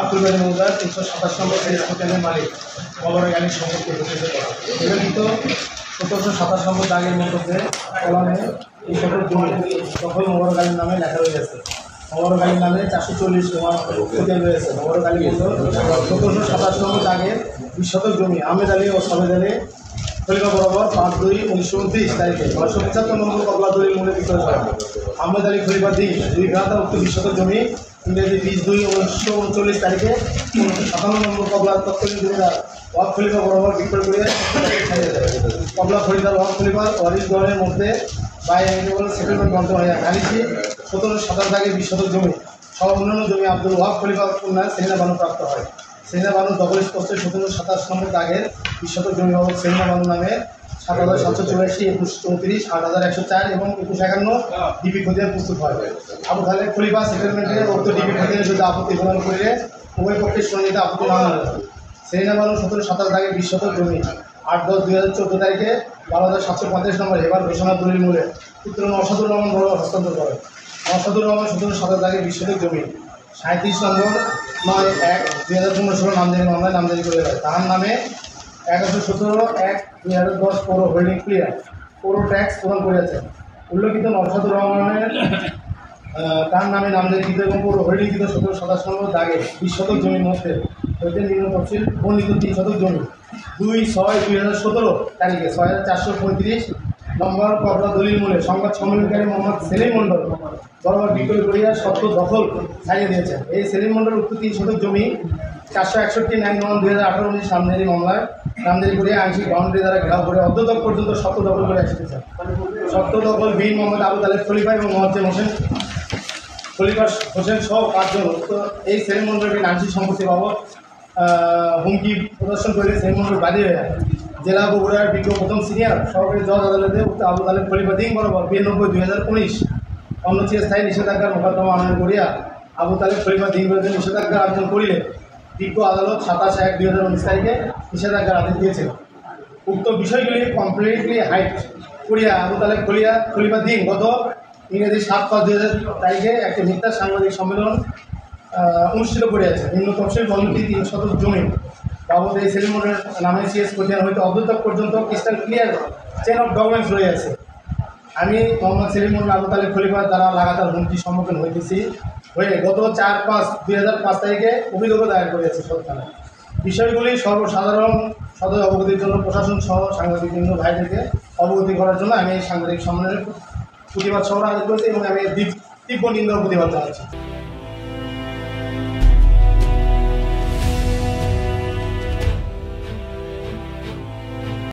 ফুলবাড়ি মৌজার 327 নম্বর সিরিজ হোটেলের মালিক মোবারক আলীর সম্পর্কে উল্লেখিত 1727 নম্বর দাগের মধ্যে কলামে এই সকল জমি তখন মোবারক আলীর নামে লেখা রয়েছে। মোবারক আলীর নামে 440 হোটেল রয়েছে। মোবারক আলী বলল 1727 নম্বর দাগের 20 শতক জমি আহমেদ আলী ও সবেদ আলী খলিফা বরাবর 5/2/1929 তারিখে 975 নম্বর কবলা দলিল মূল্যে বিক্রয় করেন। আহমেদ আলী খলিফা দিন 2 ঘাতা উক্ত 20 শতক জমি ইংরেজি 20/2/1939 তারিখে 57 নম্বর কবলা তৎকালীন জমিদার ওয়াক খলিফা বরাবর বিক্রয় করে কবলা খরিদার ওয়াক খলিফা ওয়ারিশগণের মধ্যে বাই অ্যামিনেবল সেটেলমেন্ট গ্রন্থ হয়ে খালিশি 1727 দাগে 20 শতক জমি সহ অন্যান্য জমি আব্দুল ওয়াক খলিফা কন্যা সেলিনা বানু প্রাপ্ত হয়। সেলিনা বানু ডবল স্পষ্টে 1727 নম্বর দাগের 20 শতক জমি বাবদ সেলিনা বানু নামে 7,784, 2134, 8,104 এবং 2151 ডিপি খতিয়ান প্রস্তুত হয়। আবু খালেদ খলিফা সেটেলমেন্টের উক্ত ডিপি খতিয়ানের যদি আপত্তি প্রদান করলে উভয় পক্ষের শুনানিতে আপত্তি না আনা যায়। সেলিনা বানু 1727 দাগে 20 শতক জমি 8/10/2014 তারিখে 12,735 নম্বর হেবার ঘোষণা দলিল মূল্যে পুত্র নওশাদুর রহমান বড় হস্তান্তর করে। নওশাদুর রহমান 1727 দাগে 20 শতক জমি 37 নম্বর 9/1/2015 নামজারি মামলায় নামজারি করে দেয়। তাহার নামে 1117/1/2010 পৌর হোল্ডিং ক্লিয়ার পৌর ট্যাক্স প্রদান করিয়াছেন। উল্লেখিত নওশাদুর রহমানের তার নামে নামজারিকৃত এবং পৌর হোল্ডিংকৃত 1727 নম্বর দাগে 20 শতক জমির মধ্যে হইতে নিম্ন তফসিল বর্ণিত 3 শতক জমি 2/6/2017 তারিখে 6,435 নম্বর কবলা দলিল মূল্যে সংবাদ সম্মেলনকারী মোহাম্মদ সেলিম মণ্ডল বরাবর বিক্রয় করিয়া সত্য দখল ছাড়িয়ে দিয়েছেন। এই সেলিম মণ্ডল উক্ত 3 শতক জমি 461/9/2018 নামজারি মামলায় নামজারি করিয়া আংশিক বাউন্ডারি দ্বারা ঘেরাও করে অদ্যতক পর্যন্ত সত্য দখল করে আসতেছেন। সত্য দখল বীর মোহাম্মদ আবু তালেব খলিফা এবং মোয়াজ্জেম হোসেন সহ 5 জন এই সেলিম মণ্ডলকে আংশিক সম্পত্তি বাবদ হুমকি প্রদর্শন করে সেলিম মণ্ডল বাদী হয়ে জেলা বগুড়ার বিজ্ঞ প্রথম সিনিয়র সরকারি জজ আদালতে উক্ত আবু তালেব খলিফা দিন বরাবর 92/2019 অন্যচিরস্থায়ী নিষেধাজ্ঞার মোকদ্দমা আনয়ন করিয়া আবু তালেব খলিফা দিন বিরুদ্ধে নিষেধাজ্ঞা আবেদন করিলে বিজ্ঞ আদালত 27/1/2019 তারিখে নিষেধাজ্ঞার আদেশ দিয়েছিল। উক্ত বিষয়গুলি কমপ্লিটলি হাইড করিয়া আবু তালেব খলিফা দিন গত ইংরেজি 7/5/2000 তারিখে একটি মিথ্যা সাংবাদিক সম্মেলন অনুষ্ঠিত করিয়াছে। নিম্ন তফসিল বর্ণিত 3 শতক জমি বাবদ এই সেলিম মণ্ডলের নামে সিএস খতিয়ান হইতে অদ্যতক পর্যন্ত crystal clear chain of documents রয়েছে। আমি মোহাম্মদ সেলিম মণ্ডল আবু তালেব খলিফার দ্বারা লাগাতার হুমকির সম্মুখীন হইতেছি হয়ে গত 4/5/2005 তারিখে অভিযোগও দায়ের করেছে সরকার। বিষয়গুলি সর্বসাধারণ সদয় অবগতির জন্য প্রশাসন সহ সাংবাদিকবৃন্দ ভাইদেরকে অবগতি করার জন্য আমি এই সাংবাদিক সম্মেলনের প্রতিবাদ সভা আয়োজন করেছি এবং আমি তীব্র নিন্দা প্রতিবাদ জানাচ্ছি।